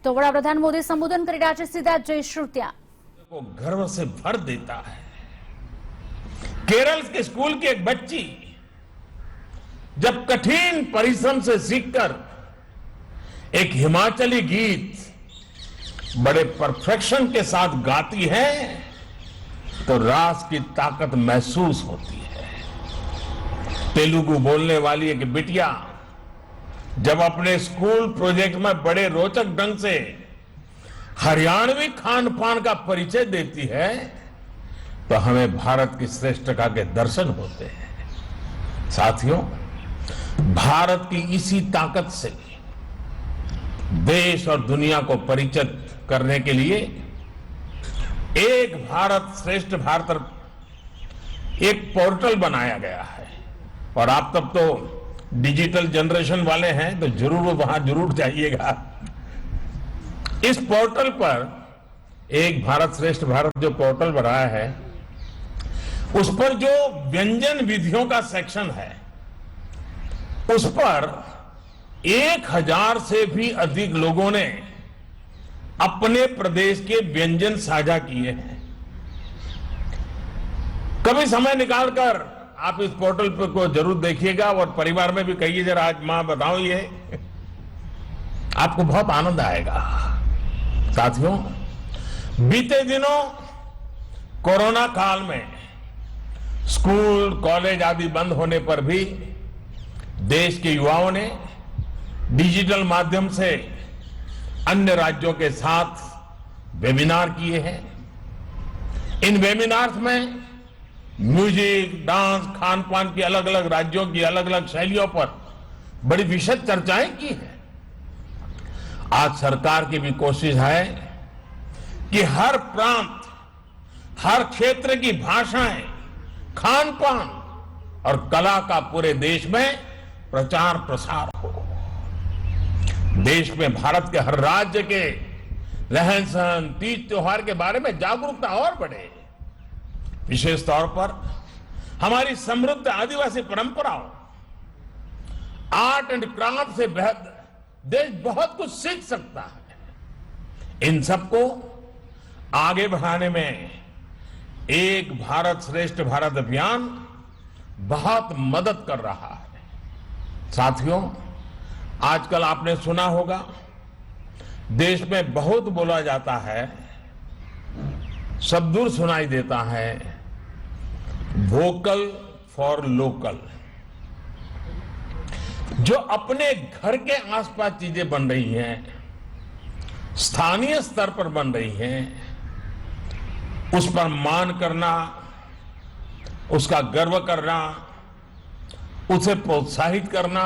तो वडाप्रधान मोदी संबोधन કરી રહ્યા છે સીધા જયશ્રી ત્યાં को गर्व से भर देता है। केरल के स्कूल की एक बच्ची जब कठिन परिश्रम से सीखकर एक हिमाचली गीत बड़े परफेक्शन के साथ गाती है तो रास की ताकत महसूस होती है। तेलुगु बोलने वाली एक बिटिया जब अपने स्कूल प्रोजेक्ट में बड़े रोचक ढंग से हरियाणवी खान पान का परिचय देती है तो हमें भारत की श्रेष्ठता के दर्शन होते हैं। साथियों, भारत की इसी ताकत से देश और दुनिया को परिचित करने के लिए एक भारत श्रेष्ठ भारत एक पोर्टल बनाया गया है। और आप तब तो डिजिटल जनरेशन वाले हैं तो जरूर वहां जरूर जाइएगा। इस पोर्टल पर एक भारत श्रेष्ठ भारत जो पोर्टल बनाया है उस पर जो व्यंजन विधियों का सेक्शन है उस पर 1000 से भी अधिक लोगों ने अपने प्रदेश के व्यंजन साझा किए हैं। कभी समय निकालकर आप इस पोर्टल पर को जरूर देखिएगा और परिवार में भी कहिए जरा आज मां बताओ ये आपको बहुत आनंद आएगा। साथियों, बीते दिनों कोरोना काल में स्कूल कॉलेज आदि बंद होने पर भी देश के युवाओं ने डिजिटल माध्यम से अन्य राज्यों के साथ वेबिनार किए हैं। इन वेबिनार्स में म्यूजिक, डांस, खान पान की अलग अलग राज्यों की अलग अलग शैलियों पर बड़ी विशद चर्चाएं की हैं। आज सरकार की भी कोशिश है कि हर प्रांत, हर क्षेत्र की भाषाएं, खान पान और कला का पूरे देश में प्रचार प्रसार हो। देश में भारत के हर राज्य के रहन सहन, तीज त्योहार के बारे में जागरूकता और बढ़े। विशेष तौर पर हमारी समृद्ध आदिवासी परंपराओं, आर्ट एंड क्राफ्ट से देश बहुत कुछ सीख सकता है। इन सबको आगे बढ़ाने में एक भारत श्रेष्ठ भारत अभियान बहुत मदद कर रहा है। साथियों, आजकल आपने सुना होगा देश में बहुत बोला जाता है, शब्द सुनाई देता है, वोकल फॉर लोकल। जो अपने घर के आसपास चीजें बन रही हैं, स्थानीय स्तर पर बन रही हैं, उस पर मान करना, उसका गर्व करना, उसे प्रोत्साहित करना,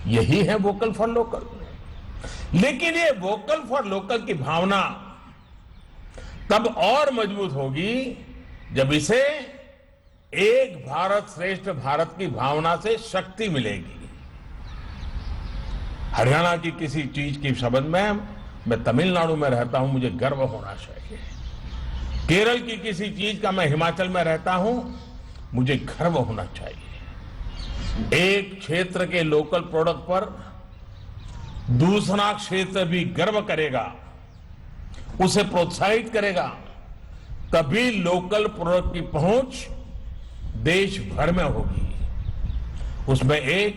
यही है वोकल फॉर लोकल। लेकिन ये वोकल फॉर लोकल की भावना तब और मजबूत होगी जब इसे एक भारत श्रेष्ठ भारत की भावना से शक्ति मिलेगी। हरियाणा की किसी चीज की संबंध में मैं तमिलनाडु में रहता हूं, मुझे गर्व होना चाहिए। केरल की किसी चीज का मैं हिमाचल में रहता हूं, मुझे गर्व होना चाहिए। एक क्षेत्र के लोकल प्रोडक्ट पर दूसरा क्षेत्र भी गर्व करेगा, उसे प्रोत्साहित करेगा, तभी लोकल प्रोडक्ट की पहुंच देश भर में होगी। उसमें एक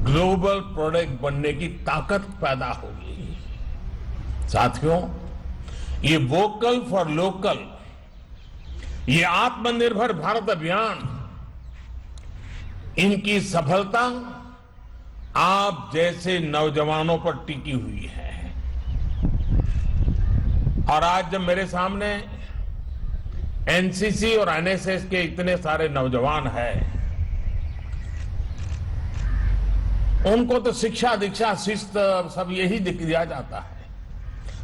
ग्लोबल प्रोडक्ट बनने की ताकत पैदा होगी। साथियों, ये वोकल फॉर लोकल, ये आत्मनिर्भर भारत अभियान, इनकी सफलता आप जैसे नौजवानों पर टिकी हुई है। और आज जब मेरे सामने एनसीसी और एनएसएस के इतने सारे नौजवान हैं, उनको तो शिक्षा दीक्षा शिस्त सब यही दिख दिया जाता है।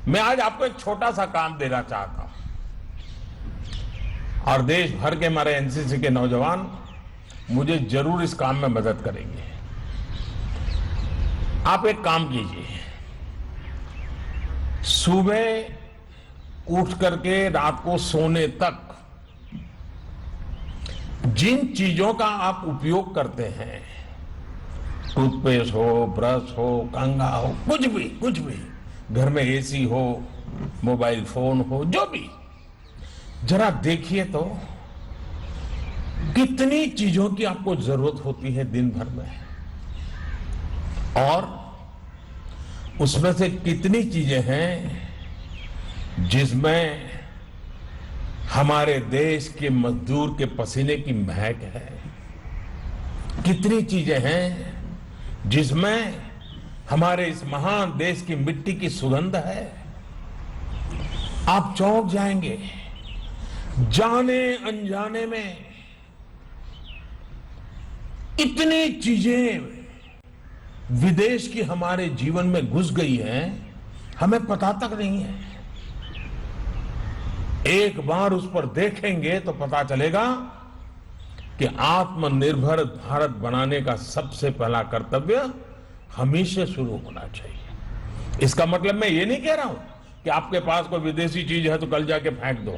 मैं आज आपको एक छोटा सा काम देना चाहता हूं और देश भर के हमारे एनसीसी के नौजवान मुझे जरूर इस काम में मदद करेंगे। आप एक काम कीजिए, सुबह उठ करके रात को सोने तक जिन चीजों का आप उपयोग करते हैं टूथपेस्ट हो, ब्रश हो, कंघा हो, कुछ भी घर में एसी हो, मोबाइल फोन हो, जो भी, जरा देखिए तो कितनी चीजों की आपको जरूरत होती है दिन भर में, और उसमें से कितनी चीजें हैं जिसमें हमारे देश के मजदूर के पसीने की महक है, कितनी चीजें हैं जिसमें हमारे इस महान देश की मिट्टी की सुगंध है। आप चौंक जाएंगे, जाने अनजाने में इतनी चीजें विदेश की हमारे जीवन में घुस गई हैं, हमें पता तक नहीं है। एक बार उस पर देखेंगे तो पता चलेगा कि आत्मनिर्भर भारत बनाने का सबसे पहला कर्तव्य हमी से शुरू होना चाहिए। इसका मतलब मैं ये नहीं कह रहा हूं कि आपके पास कोई विदेशी चीज है तो कल जाके फेंक दो,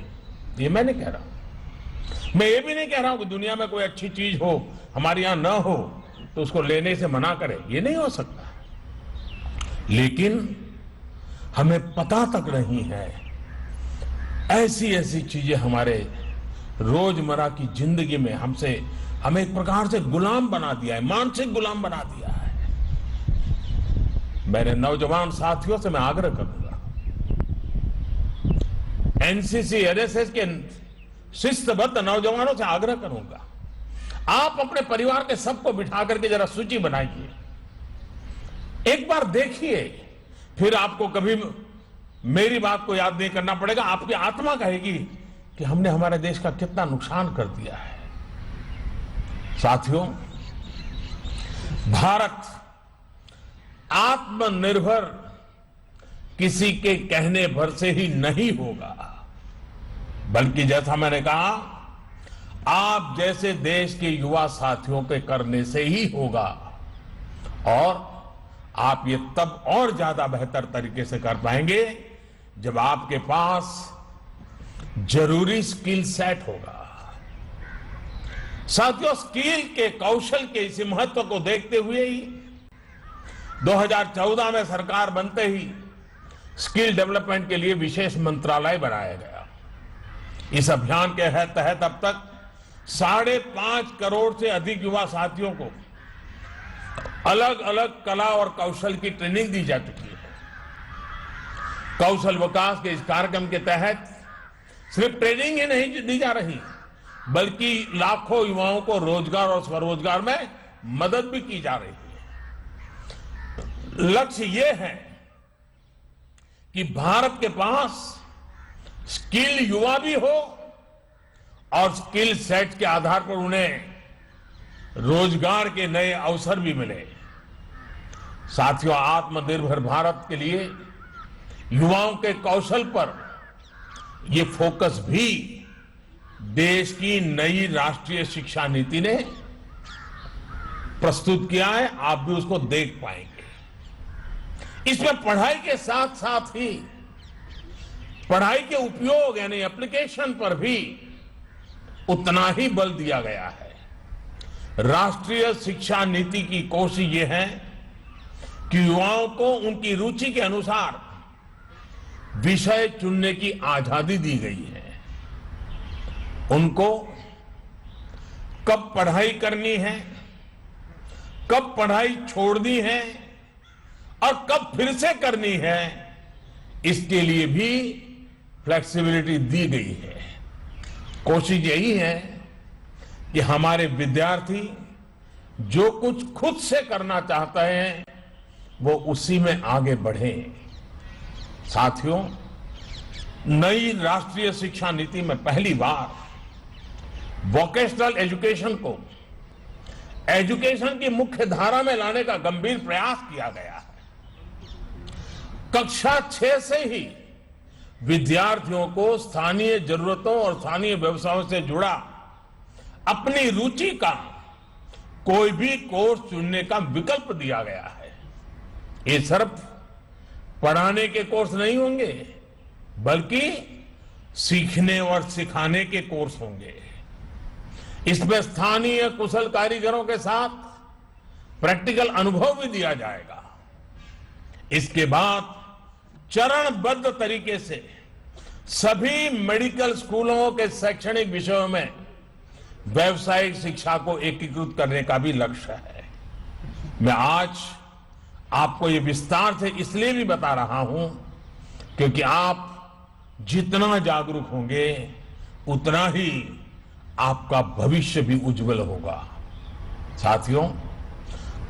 ये मैं नहीं कह रहा हूं। मैं ये भी नहीं कह रहा हूं कि दुनिया में कोई अच्छी चीज हो हमारे यहां न हो तो उसको लेने से मना करे, ये नहीं हो सकता। लेकिन हमें पता तक नहीं है, ऐसी ऐसी चीजें हमारे रोजमर्रा की जिंदगी में हमें एक प्रकार से गुलाम बना दिया है, मानसिक गुलाम बना दिया है। मेरे नौजवान साथियों से मैं आग्रह करूंगा, एनसीसी एनएसएस के शिस्तबद्ध नौजवानों से आग्रह करूंगा, आप अपने परिवार के सबको बिठा करके जरा सूची बनाइए, एक बार देखिए, फिर आपको कभी मेरी बात को याद नहीं करना पड़ेगा। आपकी आत्मा कहेगी कि हमने हमारे देश का कितना नुकसान कर दिया है। साथियों, भारत आत्मनिर्भर किसी के कहने भर से ही नहीं होगा, बल्कि जैसा मैंने कहा, आप जैसे देश के युवा साथियों के करने से ही होगा। और आप ये तब और ज्यादा बेहतर तरीके से कर पाएंगे जब आपके पास जरूरी स्किल सेट होगा। साथियों, स्किल के, कौशल के इस महत्व को देखते हुए ही 2014 में सरकार बनते ही स्किल डेवलपमेंट के लिए विशेष मंत्रालय बनाया गया। इस अभियान के तहत अब तक 5.5 करोड़ से अधिक युवा साथियों को अलग अलग कला और कौशल की ट्रेनिंग दी जा चुकी है। कौशल विकास के इस कार्यक्रम के तहत सिर्फ ट्रेनिंग ही नहीं दी जा रही, बल्कि लाखों युवाओं को रोजगार और स्वरोजगार में मदद भी की जा रही है। लक्ष्य यह है कि भारत के पास स्किल युवा भी हो और स्किल सेट के आधार पर उन्हें रोजगार के नए अवसर भी मिले। साथियों, आत्मनिर्भर भारत के लिए युवाओं के कौशल पर यह फोकस भी देश की नई राष्ट्रीय शिक्षा नीति ने प्रस्तुत किया है। आप भी उसको देख पाएंगे। इसमें पढ़ाई के साथ साथ ही पढ़ाई के उपयोग यानी एप्लीकेशन पर भी उतना ही बल दिया गया है। राष्ट्रीय शिक्षा नीति की कोशिश यह है कि युवाओं को उनकी रुचि के अनुसार विषय चुनने की आजादी दी गई है। उनको कब पढ़ाई करनी है, कब पढ़ाई छोड़नी है और कब फिर से करनी है, इसके लिए भी फ्लेक्सिबिलिटी दी गई है। कोशिश यही है कि हमारे विद्यार्थी जो कुछ खुद से करना चाहते हैं वो उसी में आगे बढ़ें। साथियों, नई राष्ट्रीय शिक्षा नीति में पहली बार वोकेशनल एजुकेशन को एजुकेशन की मुख्य धारा में लाने का गंभीर प्रयास किया गया है। कक्षा 6 से ही विद्यार्थियों को स्थानीय जरूरतों और स्थानीय व्यवसायों से जुड़ा अपनी रुचि का कोई भी कोर्स चुनने का विकल्प दिया गया है। ये सिर्फ पढ़ाने के कोर्स नहीं होंगे, बल्कि सीखने और सिखाने के कोर्स होंगे। इसमें स्थानीय कुशल कारीगरों के साथ प्रैक्टिकल अनुभव भी दिया जाएगा। इसके बाद चरणबद्ध तरीके से सभी मेडिकल स्कूलों के शैक्षणिक विषयों में व्यावसायिक शिक्षा को एकीकृत करने का भी लक्ष्य है। मैं आज आपको ये विस्तार से इसलिए भी बता रहा हूं क्योंकि आप जितना जागरूक होंगे उतना ही आपका भविष्य भी उज्जवल होगा। साथियों,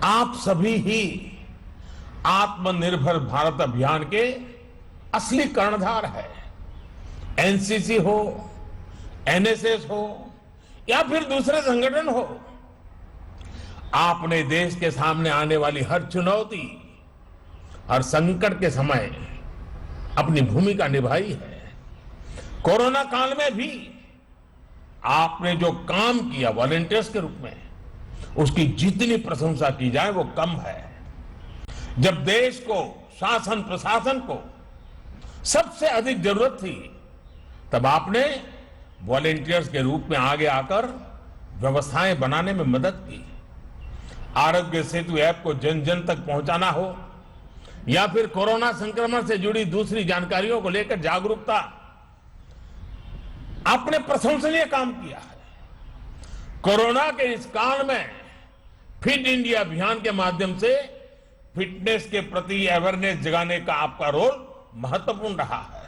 आप सभी ही आत्मनिर्भर भारत अभियान के असली कर्णधार है। एनसीसी हो, एनएसएस हो या फिर दूसरे संगठन हो, आपने देश के सामने आने वाली हर चुनौती और संकट के समय अपनी भूमिका निभाई है। कोरोना काल में भी आपने जो काम किया वॉलंटियर्स के रूप में, उसकी जितनी प्रशंसा की जाए वो कम है। जब देश को, शासन प्रशासन को सबसे अधिक जरूरत थी, तब आपने वॉलंटियर्स के रूप में आगे आकर व्यवस्थाएं बनाने में मदद की। आरोग्य सेतु ऐप को जन जन तक पहुंचाना हो या फिर कोरोना संक्रमण से जुड़ी दूसरी जानकारियों को लेकर जागरूकता, आपने प्रशंसनीय काम किया है। कोरोना के इस काल में फिट इंडिया अभियान के माध्यम से फिटनेस के प्रति अवेयरनेस जगाने का आपका रोल महत्वपूर्ण रहा है।